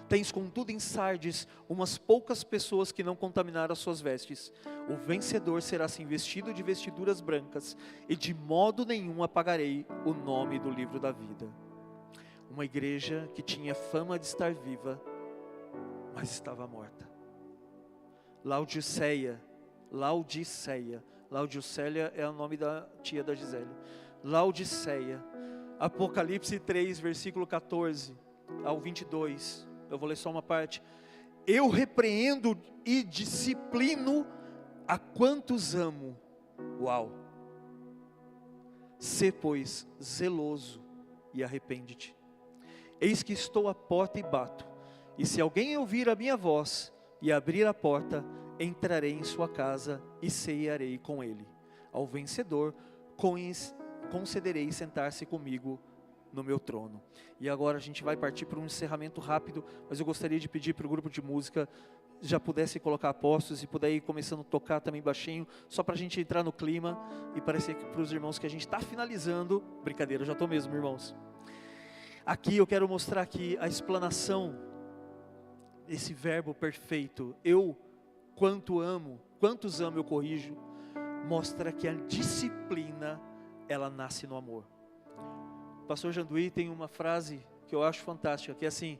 Tens contudo em Sardes umas poucas pessoas que não contaminaram as suas vestes. O vencedor será assim vestido de vestiduras brancas, e de modo nenhum apagarei o nome do livro da vida. Uma igreja que tinha fama de estar viva, mas estava morta. Laodiceia é o nome da tia da Gisele. Laodiceia, Apocalipse 3, versículo 14 ao 22, eu vou ler só uma parte. Eu repreendo e disciplino a quantos amo. Uau! Sê, pois, zeloso e arrepende-te. Eis que estou à porta e bato, e se alguém ouvir a minha voz e abrir a porta, entrarei em sua casa e cearei com ele. Ao vencedor concederei sentar-se comigo no meu trono. E agora a gente vai partir para um encerramento rápido, mas eu gostaria de pedir para o grupo de música, já pudesse colocar apostos e puder ir começando a tocar também baixinho, só para a gente entrar no clima e parecer para os irmãos que a gente está finalizando. Brincadeira, eu já estou mesmo, irmãos. Aqui eu quero mostrar aqui a explanação, esse verbo perfeito, eu quantos amo eu corrijo, mostra que a disciplina, ela nasce no amor. O pastor Janduí tem uma frase que eu acho fantástica, que é assim: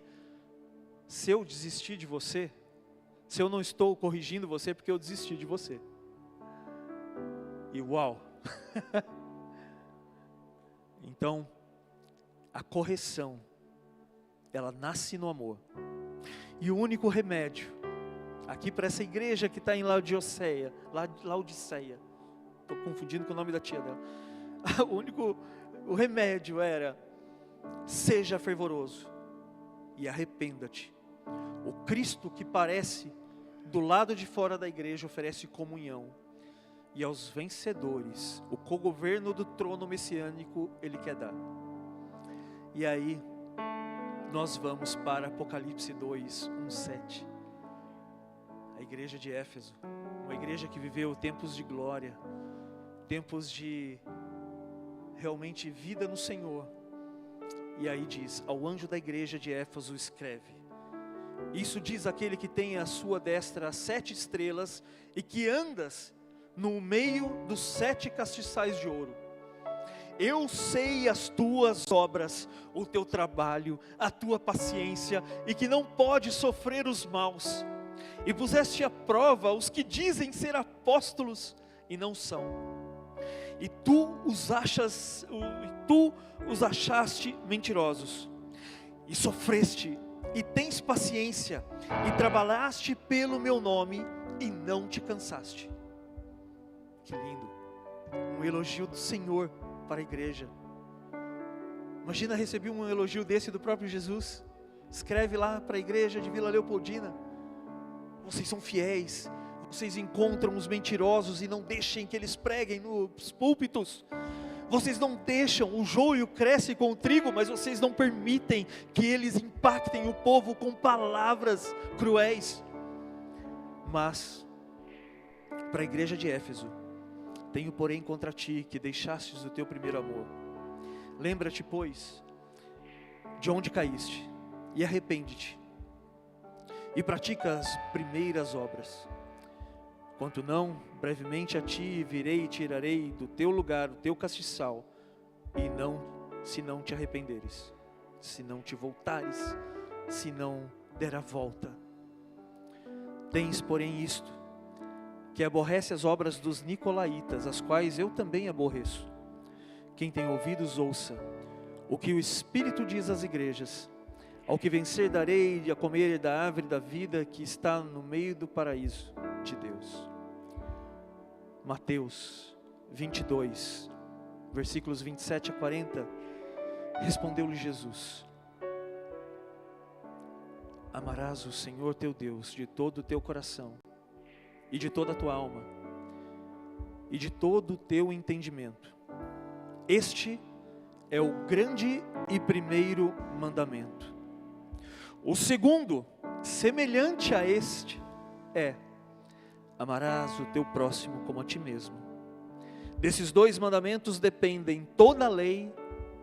se eu desistir de você, se eu não estou corrigindo você, é porque eu desisti de você. E uau! Então, a correção, ela nasce no amor. E o único remédio, aqui para essa igreja que está em Laodiceia, estou confundindo com o nome da tia dela. O remédio era: seja fervoroso e arrependa-te. O Cristo que parece do lado de fora da igreja oferece comunhão, e aos vencedores o cogoverno do trono messiânico Ele quer dar. E aí nós vamos para Apocalipse 2, 1, 7. A igreja de Éfeso, uma igreja que viveu tempos de glória, tempos de realmente vida no Senhor. E aí diz: ao anjo da igreja de Éfeso escreve: isso diz aquele que tem à sua destra as 7 estrelas e que andas no meio dos 7 castiçais de ouro. Eu sei as tuas obras, o teu trabalho, a tua paciência, e que não podes sofrer os maus. E puseste à prova os que dizem ser apóstolos e não são. E tu os achaste mentirosos. E sofreste, e tens paciência, e trabalhaste pelo meu nome, e não te cansaste. Que lindo! Um elogio do Senhor para a igreja. Imagina receber um elogio desse do próprio Jesus. Escreve lá para a igreja de Vila Leopoldina: vocês são fiéis, vocês encontram os mentirosos e não deixem que eles preguem nos púlpitos. Vocês não deixam, o joio cresce com o trigo, mas vocês não permitem que eles impactem o povo com palavras cruéis. Mas para a igreja de Éfeso: tenho porém contra ti que deixastes o teu primeiro amor. Lembra-te, pois, de onde caíste, e arrepende-te, e pratica as primeiras obras. Quanto não, brevemente a ti virei e tirarei do teu lugar o teu castiçal, e não, se não te arrependeres, se não te voltares, se não der a volta. Tens, porém, isto, que aborrece as obras dos nicolaítas, as quais eu também aborreço. Quem tem ouvidos, ouça o que o Espírito diz às igrejas. Ao que vencer darei a comer da árvore da vida que está no meio do paraíso de Deus. Mateus 22, versículos 27 a 40, respondeu-lhe Jesus: amarás o Senhor teu Deus de todo o teu coração, e de toda a tua alma, e de todo o teu entendimento. Este é o grande e primeiro mandamento. O segundo, semelhante a este, é: amarás o teu próximo como a ti mesmo. Desses 2 mandamentos dependem toda a lei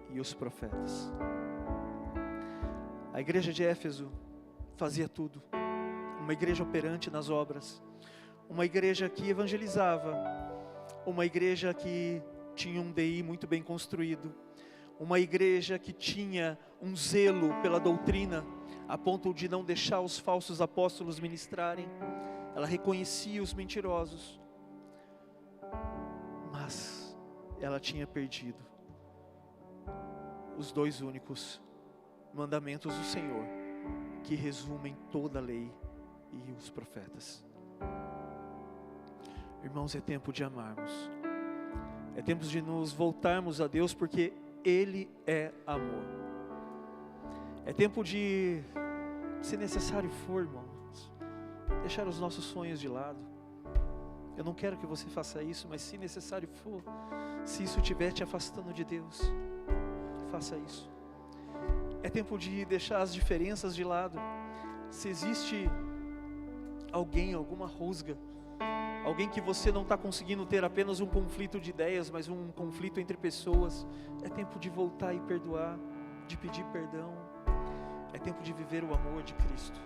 e os profetas. A igreja de Éfeso fazia tudo. Uma igreja operante nas obras, uma igreja que evangelizava, uma igreja que tinha um DI muito bem construído, uma igreja que tinha um zelo pela doutrina, a ponto de não deixar os falsos apóstolos ministrarem. Ela reconhecia os mentirosos, mas ela tinha perdido os 2 únicos mandamentos do Senhor, que resumem toda a lei e os profetas. Irmãos, é tempo de amarmos, é tempo de nos voltarmos a Deus, porque Ele é amor. É tempo de, se necessário for, irmãos, deixar os nossos sonhos de lado, Eu não quero que você faça isso, mas se necessário for, se isso estiver te afastando de Deus, faça isso. É tempo de deixar as diferenças de lado. Se existe alguém, alguma rusga, alguém que você não está conseguindo ter apenas um conflito de ideias, mas um conflito entre pessoas, é tempo de voltar e perdoar, de pedir perdão. É tempo de viver o amor de Cristo,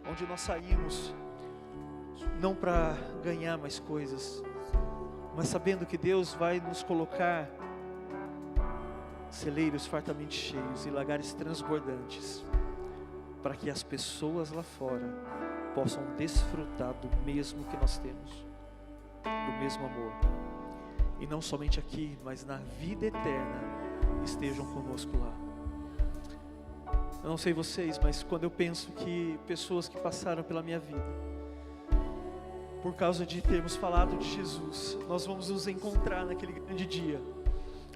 onde nós saímos não para ganhar mais coisas, mas sabendo que Deus vai nos colocar celeiros fartamente cheios e lagares transbordantes, para que as pessoas lá fora possam desfrutar do mesmo que nós temos, do mesmo amor, e não somente aqui, mas na vida eterna estejam conosco lá. Eu não sei vocês, mas quando eu penso que pessoas que passaram pela minha vida, por causa de termos falado de Jesus, nós vamos nos encontrar naquele grande dia,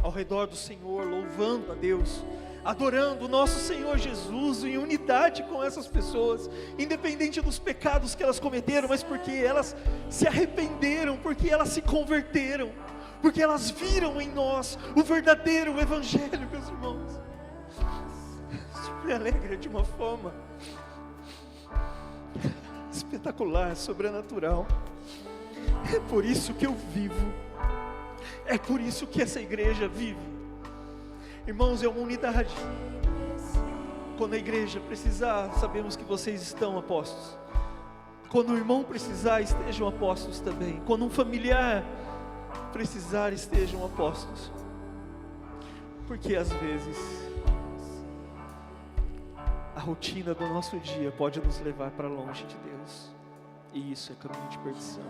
ao redor do Senhor, louvando a Deus, adorando o nosso Senhor Jesus em unidade com essas pessoas, independente dos pecados que elas cometeram, mas porque elas se arrependeram, porque elas se converteram, porque elas viram em nós o verdadeiro Evangelho, meus irmãos. Isso me alegra de uma forma espetacular, sobrenatural. É por isso que eu vivo, é por isso que essa igreja vive. Irmãos, é uma unidade. Quando a igreja precisar, sabemos que vocês estão apostos. Quando o irmão precisar, estejam apostos também. Quando um familiar precisar, estejam apostos. Porque às vezes a rotina do nosso dia pode nos levar para longe de Deus, e isso é caminho de perdição.